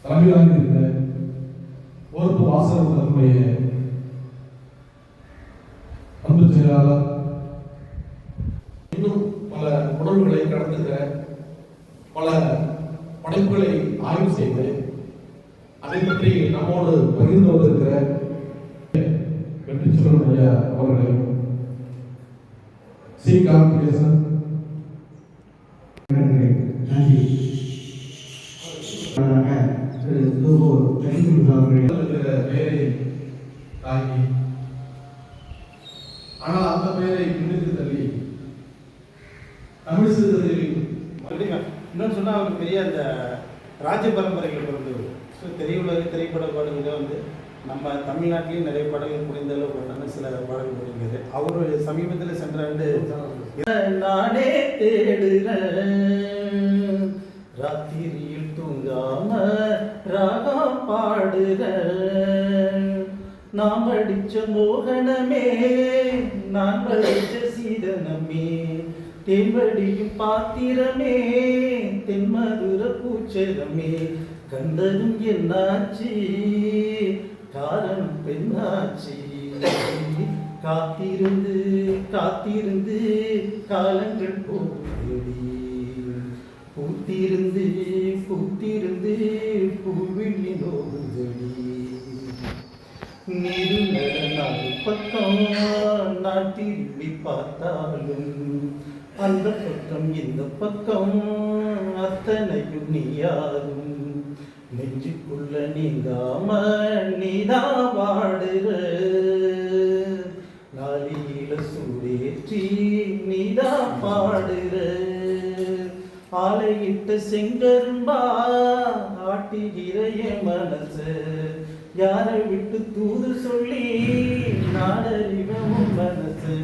தலைமையாக இருந்த பொறுப்பு வாசகர்களுடைய அன்பு செயலாளர், இன்னும் பல உணர்வுகளை கடந்துகிற பல படைப்புகளை ஆய்வு செய்து அதை பற்றி நம்மோடு பகிர்ந்து வந்திருக்கிற வெற்றிச்செல்வன் ஐயா அவர்களையும், சி கார்த்திகேசன் நன்றி. பெயரை தாங்கி, ஆனால் அந்த பெயரை பின்னுக்கு தள்ளி தமிழ் சிறுகதையில் இன்னொன்று சொன்னால் அவருக்கு பெரிய அந்த ராஜ்ய பரம்பரைகள் பிறந்தவர். ஸோ திரையுலக திரைப்பட பாடல்கள் வந்து நம்ம தமிழ்நாட்டிலையும் நிறைய பாடல்கள் புரிந்த அளவு சில பாடல்கள் புரிந்தது. அவரு சமீபத்தில் சென்ற ஆண்டு நானே தேடுறேன், ராத்திரியில் தூங்காம ராகம் பாடுறேன், நாம் படிச்ச மோகனமே நான் படிச்ச சீதனமே, தேன்படியும் பாத்திரமே தென்மதுர பூச்சரமே, கண்டதும் என்னாச்சு காரணம் பெண்ணாச்சு, காத்திருந்து காத்திருந்து காலங்கள் போகுதடி, பூத்திருந்து பூத்திருந்து பூவிழி நோகுதடி, நீரு பக்கம் நான் திரும்பி பார்த்தாலும் அந்த பக்கம் இந்த பக்கம் அத்தனையும் நீயாரும், நெஞ்சுக்குள்ள நீங்காம நீதான் வாடுற, நாளியில சூடேற்றி நீதான் பாடுற, ஆலையிட்ட செங்கரும்பா ஆட்டுகிற என் மனசு, யாரை விட்டு தூது சொல்லி நாடறிவும் மனசு,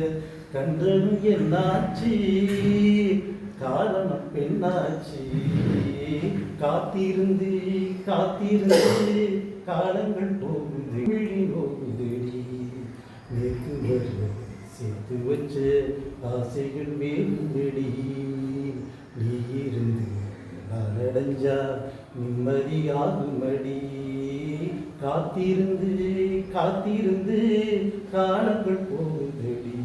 கண்டனும் என்னாச்சு காரணம் பெண்ணாச்சு, காத்திருந்து காத்திருந்து காலங்கள் போகுது விழி நோகுதடி, நேற்று வர சேர்த்து வச்ச ஆசைகள் மேலுதடி, நீ இருந்து நாளடைஞ்சா நிம்மதியாகுமடி, காத்திருந்து காத்திருந்து காலங்கள் போகுதடி,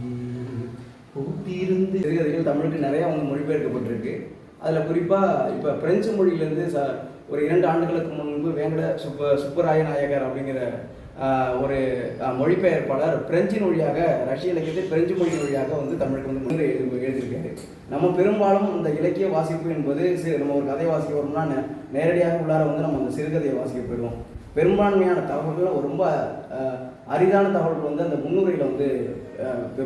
பூத்திருந்து. சிறுகதைகள் தமிழுக்கு நிறையா மொழிபெயர்க்கப்பட்டிருக்கு. அதில் குறிப்பாக இப்போ பிரெஞ்சு மொழியிலேருந்து ஒரு 2 ஆண்டுகளுக்கு முன்பு வேங்கட சுப்பராய நாயகர் அப்படிங்கிற ஒரு மொழிபெயர்ப்பாளர் பிரெஞ்சின் வழியாக ரஷ்ய இலக்கியத்தை பிரெஞ்சு மொழியின் வழியாக வந்து தமிழுக்கு வந்து முன்னே எழுதியிருக்காரு. நம்ம பெரும்பாலும் இந்த இலக்கிய வாசிப்பு என்பது நம்ம ஒரு கதை வாசிக்க வரோம்னா நேரடியாக உள்ளார வந்து நம்ம அந்த சிறுகதையை வாசிக்க போயிடுவோம். பெரும்பான்மையான தகவல்கள் ரொம்ப அரிதான தகவல்கள் வந்து அந்த முன்னுரையில் வந்து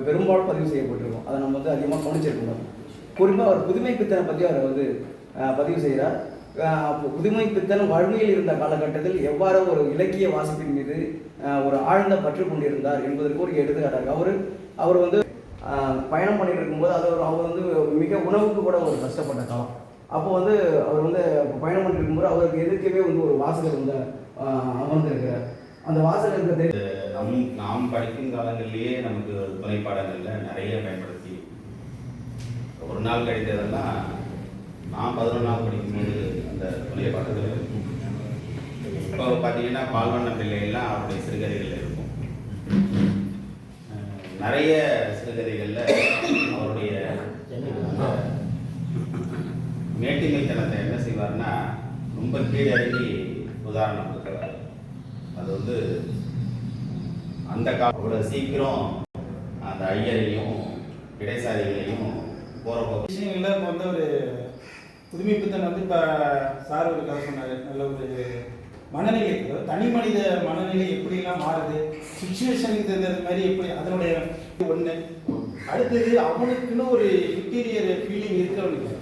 பெரும்பாலும் பதிவு செய்யப்பட்டிருக்கும். அதை நம்ம வந்து அதிகமாக கவனிச்சிருக்கணும். குறிப்பாக அவர் புதுமை பித்தனை பற்றி அவர் வந்து பதிவு செய்கிறார். புதுமை பித்தன் வறுமையில் இருந்த காலகட்டத்தில் எவ்வாறு ஒரு இலக்கிய வாசிப்பின் மீது ஒரு ஆழ்ந்த பற்று கொண்டிருந்தார் என்பதற்கு ஒரு எடுத்துக்காட்டாக அவர் வந்து பயணம் பண்ணிட்டு இருக்கும்போது அவர் வந்து மிக உணவுக்கு கூட ஒரு கஷ்டப்பட்ட காலம். அப்போ வந்து அவர் வந்து பயணம் பண்ணிட்டு இருக்கும்போது அவருக்கு எதிர்க்கவே வந்து ஒரு வாசகர் வந்து அமர்ந்திருக்கிறார். அந்த வாசகருக்கு நாம் படிக்கும் காலங்களிலேயே நமக்கு துணைப்பாடங்களில் நிறைய பயன்படுத்தி ஒரு நாள் கழித்ததெல்லாம் நான் 11ஆவது படிக்கும்போது அந்த துணைப்பாடங்கள் இருக்கும். இப்போ பார்த்தீங்கன்னா பால்வண்ண பிள்ளைகள்லாம் அவருடைய சிறுகதைகளில் இருக்கும். நிறைய சிறுகதைகளில் அவருடைய மேட்டிமைத்தனத்தை என்ன செய்வார்னா ரொம்ப கீழடங்கி உதாரணம் கொடுக்குறாரு. அது வந்து அந்த அவ்வளோ சீக்கிரம் அந்த ஐயரையும் இடைசாரிகளையும் போகிற விஷயங்களில் இப்போ வந்து ஒரு புதுமை பித்தன் வந்து இப்போ சார் ஒரு கதை சொன்னார். நல்ல ஒரு மனநிலை, தனி மனித மனநிலை எப்படிலாம் மாறுது, சுச்சுவேஷனுக்கு தகுந்தது மாதிரி எப்படி அதனுடைய ஒன்று. அடுத்தது அவனுக்குன்னு ஒரு இன்டீரியர் ஃபீலிங் இருக்கிறவனுக்கு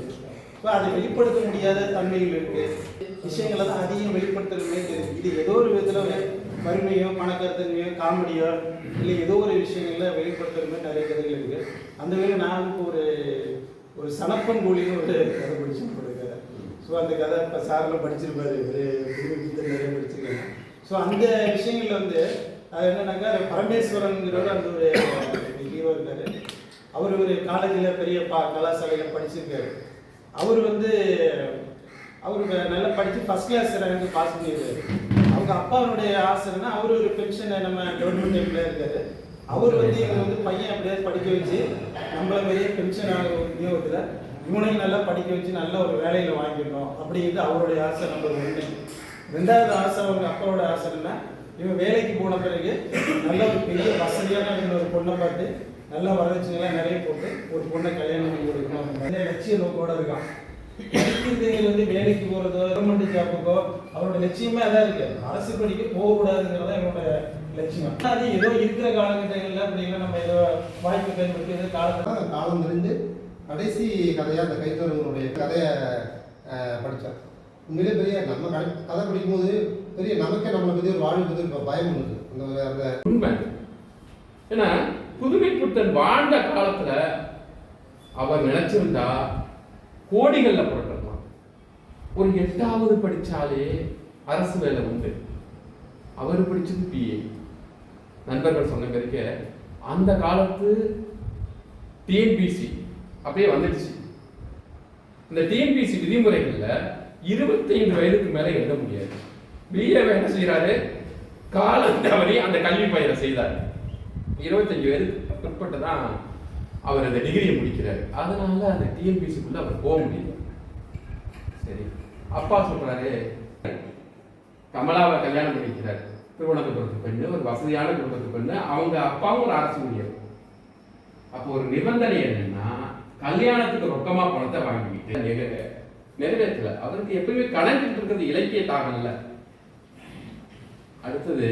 இப்போ அதை வெளிப்படுத்த முடியாத தன்மைகள் இருக்குது. விஷயங்களை தான் அதிகம் வெளிப்படுத்துறதுமே தெரியுது. இது ஏதோ ஒரு விதத்தில் வறுமையோ பணக்கருத்தன்மையோ காமெடியோ இல்லை ஏதோ ஒரு விஷயங்களில் வெளிப்படுத்துறது மாதிரி நிறைய கதைகள் இருக்குது. அந்த வகையில் நான் இப்போ ஒரு சனப்பன் கூலின்னு ஒரு கதை படிச்சு கொடுக்குறேன். ஸோ அந்த கதை இப்போ சாரெலாம் படிச்சிருப்பாரு, ஒரு நிறைய படிச்சிருக்காங்க. ஸோ அந்த விஷயங்களில் வந்து அது என்னன்னாக்கா பரமேஸ்வரனுங்கிறவர் அந்த ஒரு ஹீரோ இருக்காரு. அவர் ஒரு காலேஜில் பெரிய கலாசாலையில் படிச்சிருக்காரு. அவர் வந்து அவரு நல்லா படித்து ஃபர்ஸ்ட் கிளாஸ் ரேங்க் பாஸ் பண்ணியிருக்காரு. அவங்க அப்பாவுடைய ஆசைன்னா அவர் ஒரு பென்ஷனை நம்ம கவர்மெண்ட் டைப்ல இருக்காரு. அவர் வந்து இவங்க வந்து பையன் அப்படியாவது படிக்க வச்சு நம்மள மாதிரியே பென்ஷன் விநியோகத்தில் இவனையும் நல்லா படிக்க வச்சு நல்ல ஒரு வேலையில் வாங்கிடணும் அப்படிங்கிறது அவருடைய ஆசை நம்பர் 1. 2வது ஆசை அவங்க அப்பாவோட ஆசைன்னா இவன் வேலைக்கு போன பிறகு நல்ல ஒரு பெரிய வசதியான ஒரு பொண்ணை பார்த்து நல்லா வரதட்சணைலாம் நிறைய போட்டு ஒரு பொண்ணை கல்யாணம் பண்ணி கொடுக்கணும். நிறைய லட்சிய நோக்கோட இருக்கான். வந்து வேலைக்கு போகிறதோ கவர்மெண்ட் ஜாப்புக்கோ அவரோட லட்சியமே அதான் இருக்கு. அரசு பணிக்கு போகக்கூடாதுங்கிறத என்னோட லட்சியம். அது ஏதோ இருக்கிற காலகட்டங்களில் அப்படின்னா நம்ம ஏதோ வாய்ப்பு பயன்படுத்தி ஏதோ காலம் தெரிஞ்சு கடைசி கதையாக அந்த கைத்தொழிலுடைய கதையை படித்தேன். உண்மையிலே பெரிய நம்ம கதை படிக்கும்போது பெரிய நமக்கே நம்மளை பற்றி ஒரு வாழ்வு பற்றி இப்போ பயம் இருந்தது. அந்த உண்மை. ஏன்னா புதுமைப்பித்தன் வாழ்ந்த காலத்துல அவர் நினைச்சிருந்தா கோடிகள்ல புரட்டலாம். ஒரு 8வது படிச்சாலே அரசு வேலை உண்டு. அவர் படிச்சது பிஏ. நண்பர்கள் சொன்ன பிறகு அந்த காலத்து டிஎன்பிசி அப்படியே வந்துடுச்சு. இந்த டிஎன்பிசி விதிமுறைகள்ல 25 வயதுக்கு மேல எழுத முடியாது. பிஏ என்ன செய்யறாரு, காலம் தவறி அந்த கல்வி பயிரை செய்தார். 25 வயதுக்கு பிற்பட்டு தான் அவர் அந்த டிகிரியை முடிக்கிறார். அதனால அந்த டிஎன்பிசிக்குள்ள அவர் போக முடியல. சரி, அப்பா சொல்றாரு கமலாவை கல்யாணம் பண்ணிக்கிறார். திருவனந்தபுரத்து பெண்ணு, ஒரு வசதியான குடும்பத்து பெண்ணு. அவங்க அப்பாவும் ஒரு அரசு ஊழியர். அப்போ ஒரு நிபந்தனை என்னன்னா, கல்யாணத்துக்கு ரொக்கமா பணத்தை வாங்கிக்கிட்டு நிறைவேற்றல. அவருக்கு எப்பயுமே கணக்கிட்டு இருக்கிறது இலக்கிய தாகம்ல. அடுத்தது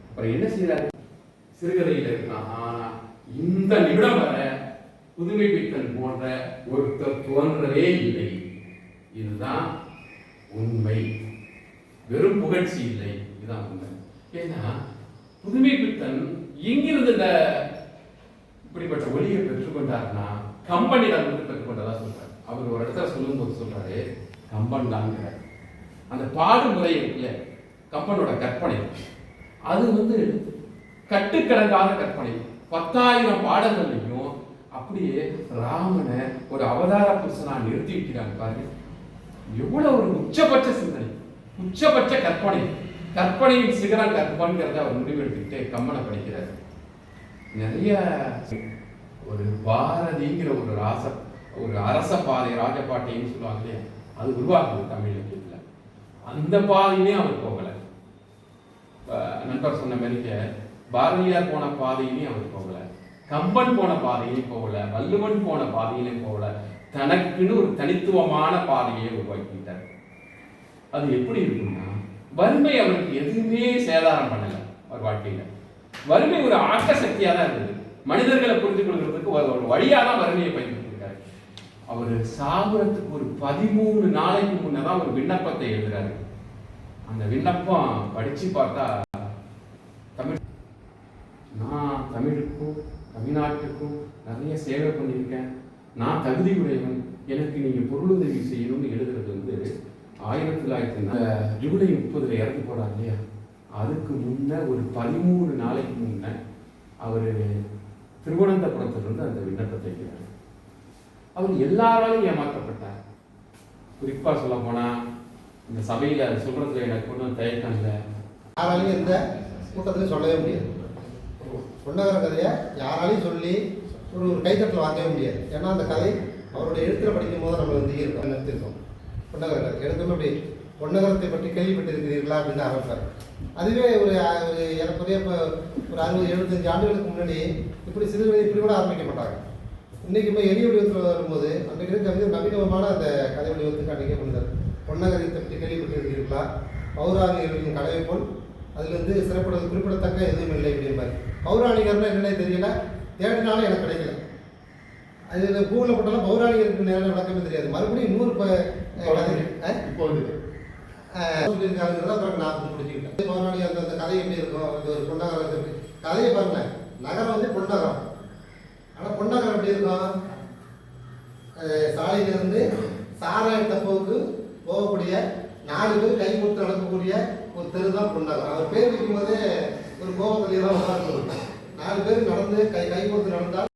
அப்புறம் என்ன செய்யறாரு, சிறுகதையில் இருக்கான். ஆனா இந்த நிமிடம் வர புதுமைப்பித்தன் போன்ற ஒருத்தர் தோன்றவே இல்லை. இதுதான் உண்மை, வெறும் புகழ்ச்சி இல்லை. இதுதான் உண்மை. ஏன்னா புதுமைப்பித்தன் இங்கிருந்து இந்த இப்படிப்பட்ட ஒளியை பெற்றுக்கொண்டார்னா கம்பனிடம் இருந்து பெற்றுக்கொண்டதா சொல்றாரு. அவர் ஒரு இடத்துல சொல்லும் போது சொல்றாரு, கம்பன் தான்ங்கிற அந்த பாடுமுறை இருக்குல்ல, கம்பனோட கற்பனை அது வந்து கட்டுக்கடங்காத கற்பனை. 10,000 பாடல்கள்லையும் அப்படியே ராமனை ஒரு அவதார புருஷனா நிறுத்தி வைக்கிறாங்க பாருங்க. எவ்வளவு ஒரு உச்சபட்ச சிந்தனை, உச்சபட்ச கற்பனை. கற்பனையின் சிகரம் கற்பன்கிறத அவர் முடிவெடுத்துக்கிட்டு கம்பனை படிக்கிறார். நிறைய ஒரு பாரதிங்கிற ஒரு அரச பாதை, ராஜபாட்டைன்னு சொல்லுவாங்க இல்லையா, அது உருவாக்குது தமிழ் இலக்கியத்தில். அந்த பாதையிலே அவர் போகல. நண்பர் சொன்ன மாதிரி பாரதியார் போன பாதையிலையும் அவர் போகல, கம்பன் போன பாதையிலையும் போகல, வள்ளுவன் போன பாதையிலையும் போகல. தனக்குன்னு ஒரு தனித்துவமான பாதையை உருவாக்கிட்டார். அது எப்படி இருக்குன்னா, வறுமை அவருக்கு எதுவுமே சேதாரம் பண்ணல. அவர் வாழ்க்கையில வறுமை ஒரு ஆக்க சக்தியா தான் இருந்தது. மனிதர்களை புரிந்து கொள்வதற்கு ஒரு வழியா தான் வறுமையை பயன்படுத்திருக்காரு. அவர் சாகுறதுக்கு ஒரு 13 நாளைக்கு முன்னதான் ஒரு விண்ணப்பத்தை எழுதுறாரு. அந்த விண்ணப்பம் படிச்சு பார்த்தா, நான் தமிழுக்கும் தமிழ்நாட்டுக்கும் நிறைய சேவை பண்ணியிருக்கேன், நான் தகுதி உடையவன், எனக்கு நீங்க பொருளுதவி செய்யணும்னு எழுதுறது வந்து 1900 ஜூலை 30 இறந்து போறாரு இல்லையா, அதுக்கு முன்ன ஒரு 13 நாளைக்கு முன்ன அவர் திருவனந்தபுரத்திலிருந்து அந்த விண்ணப்பத்தை வைக்கிறார். அவர் எல்லாராலையும் ஏமாற்றப்பட்டார். குறிப்பா சொல்ல போனா இந்த சபையில சொல்றதுல எனக்கு ஒன்றும் தயக்கம் இல்லை. யாராலையும் எந்த கூட்டத்திலையும் சொல்லவே முடியாது. பொன்னகர கதையை யாராலையும் சொல்லி ஒரு கைத்தட்டில் வாங்கவே முடியாது. ஏன்னா அந்த கதை அவருடைய எழுத்துல படிக்கும் போது நம்ம வந்து நிறுத்திருக்கோம். பொன்னகர கதை எடுக்கணும். அப்படி பொன்னகரத்தை பற்றி கேள்விப்பட்டிருக்கிறீர்களா அப்படின்னு ஆரம்பிப்பார். அதுவே ஒரு எனக்குரிய இப்போ ஒரு 60-75 ஆண்டுகளுக்கு முன்னாடி இப்படி சிறுகதை இப்படி கூட ஆரம்பிக்க மாட்டாங்க. இன்றைக்கி இப்போ எளிய வடிவத்தில் வரும்போது அன்றைக்கு கவிதை நவீனமான அந்த கதை வடிவத்துக்கு அன்றைக்கே வந்தார். பொன்னகரத்தை பற்றி கேள்விப்பட்டிருக்கிறீர்களா, பௌராணிகர்களின் கனவை போல் அதுலேருந்து சிறப்படுறது குறிப்பிடத்தக்க எதுவும் இல்லை அப்படின்பார். பௌராணிகர்னா என்னென்ன தெரியல, தேடினாலும் எனக்கு கிடைக்கல. அதில் பூவில் போட்டாலும் பௌராணிகருக்கு நேரம் நடக்கவே தெரியாது. மறுபடியும் 100 இப்போ வந்து சொல்லியிருக்காங்கிறத அப்புறம் நான் பிடிச்சிக்கிட்டேன். பௌராணி அந்த கதை எப்படி இருக்கும், அந்த ஒரு பொன்னகரத்தை கதையை பாருங்களேன். நகரம் வந்து பொன்னகரம். ஆனால் பொன்னகரம் எப்படி இருக்கும், சாலையிலிருந்து சாராய டப்போவுக்கு போகக்கூடிய 4 பேர் கை கொடுத்து நடக்கக்கூடிய ஒரு தெரு தான் பொன்னகரம். அவர் பேர் வைக்கும் போதே ஒரு கோபத்திலே தான் உட்கார்ந்து 4 பேர் நடந்து கை கொடுத்து நடந்தால்